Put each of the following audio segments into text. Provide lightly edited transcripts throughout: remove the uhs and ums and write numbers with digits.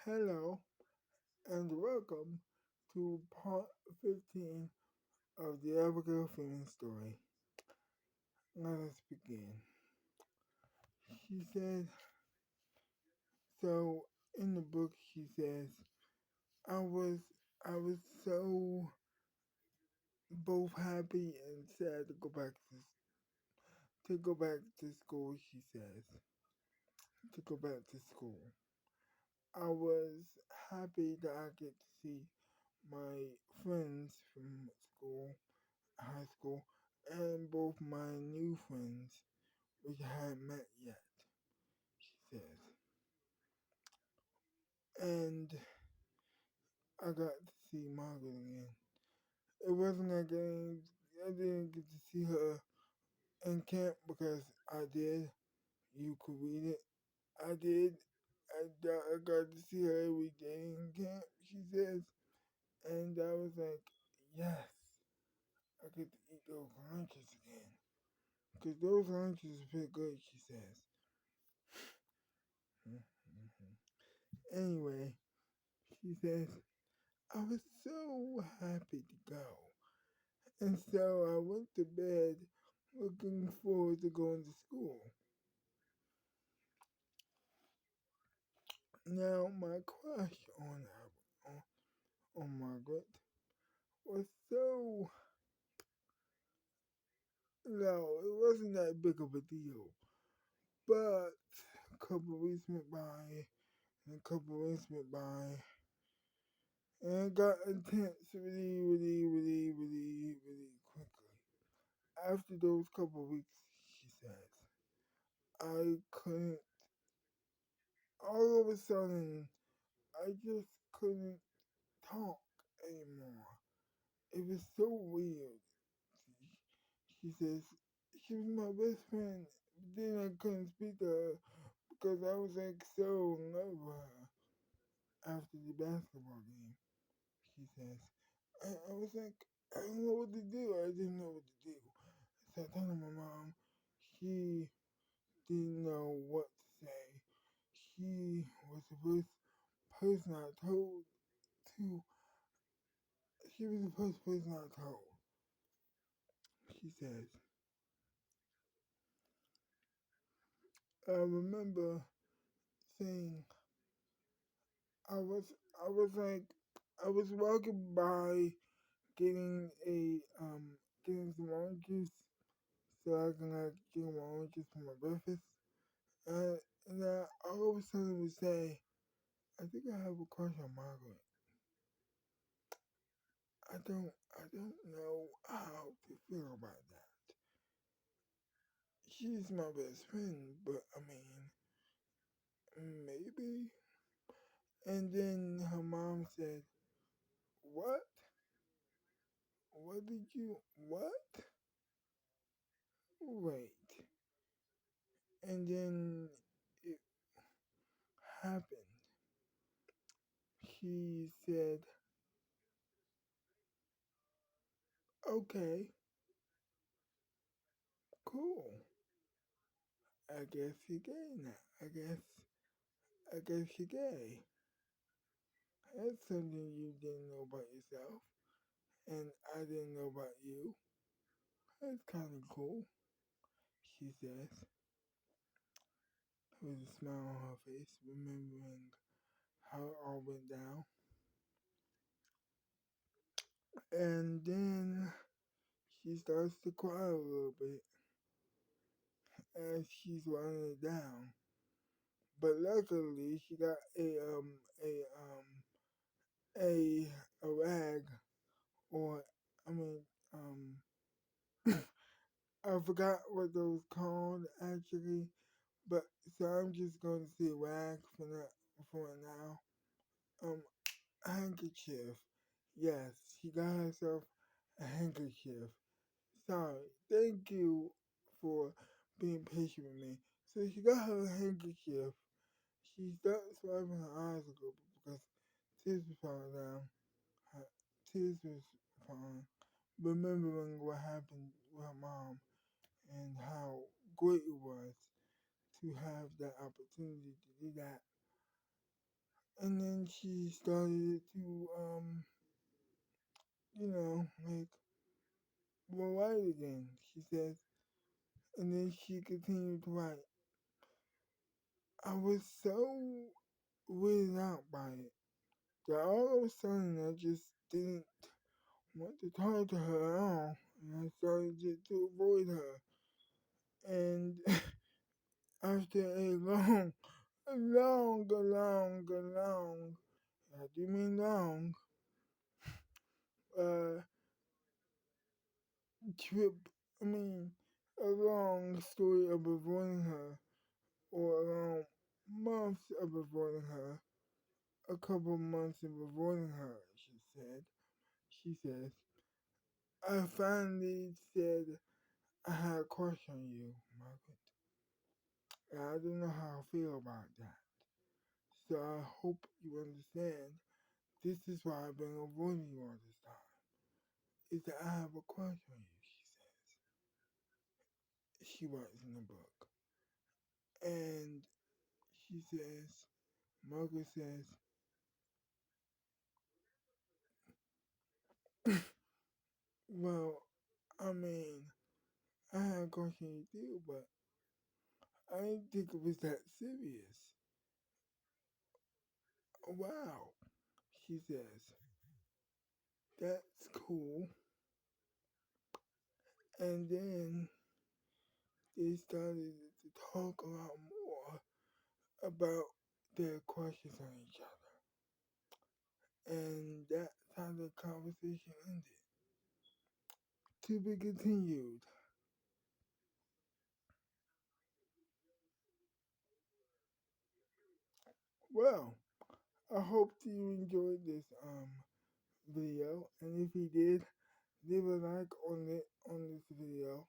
Hello and welcome to part 15 of the Abigail Freeman story. Let us begin. She said, so in the book she says, I was I was so both happy and sad to go back to school, she says. To go back to school. I was happy that I get to see my friends from school, high school, and both my new friends, which I hadn't met yet, she says. And I got to see Margaret again. It wasn't like I didn't get to see her in camp because I did. You could read it. I did. I got to see her every day in camp, she says. And I was like, yes, I get to eat those lunches again. Because those lunches feel good, she says. Anyway, she says, I was so happy to go. And so I went to bed looking forward to going to school. Now, my crush on, on Margaret was so low. It wasn't that big of a deal. But a couple of weeks went by, and a couple of weeks went by, and it got intense really quickly. After those couple of weeks, she says, I couldn't, all of a sudden, I just couldn't talk anymore. It was so weird. She says, she was my best friend. Then I couldn't speak to her because I was like so in love with her after the basketball game. She says, I was like, I don't know what to do. I didn't know what to do. So I told my mom. She didn't know what to say. She was the first person I told to. She was the first person I told. She says, I remember saying, I was like, I was walking by getting getting some oranges so I can like get my oranges for my breakfast. And I all of a sudden would say, I think I have a crush on Margaret. I don't know how to feel about that. She's my best friend, but I mean, maybe. And then her mom said, what? What? Wait. And then it happened. She said, okay, cool. I guess you're gay now. I guess you're gay. That's something you didn't know about yourself, and I didn't know about you. That's kind of cool, she says, with a smile on her face, remembering how it all went down. And then she starts to cry a little bit as she's writing it down. But luckily, she got a rag, or I mean um I forgot what those called actually, but so I'm just going to say rag for now. Um, handkerchief. Yes, she got herself a handkerchief. Sorry. Thank you for being patient with me. So she got her handkerchief. She starts wiping her eyes a little bit because tears were falling down. Her tears was falling. Remembering what happened with her mom and how great it was to have that opportunity to do that. And then then she started to like write again. She says, and then she continued to write. I was so weirded out by it that all of a sudden I just didn't want to talk to her at all, and I started to avoid her. And after a long, I do mean long, uh, trip, I mean, a long story of avoiding her, or a long months of avoiding her, a couple months of avoiding her, she said. She says, I finally said I had a crush on you, Margaret. And I don't know how I feel about that. So I hope you understand. This is why I've been avoiding you all this time. Is that I have a crush on you, she says. She writes in the book. And she says, Margaret says, well, I mean, I had a crush on you too, but I didn't think it was that serious. Wow, she says, that's cool. And then they started to talk a lot more about their crushes on each other. And that's how the conversation ended. To be continued. Well, I hope you enjoyed this video, and if you did, leave a like on this video.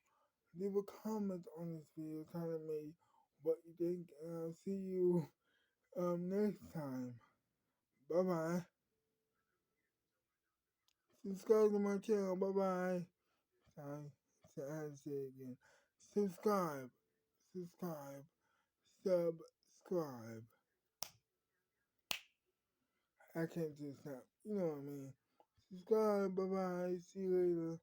Leave a comment on this video telling me what you think, and I'll see you next time. Bye bye. Subscribe to my channel. Bye bye. Sorry, I had to say it again. Subscribe, subscribe, subscribe. I can't just stop. You know what I mean. Subscribe. Bye bye. See you later.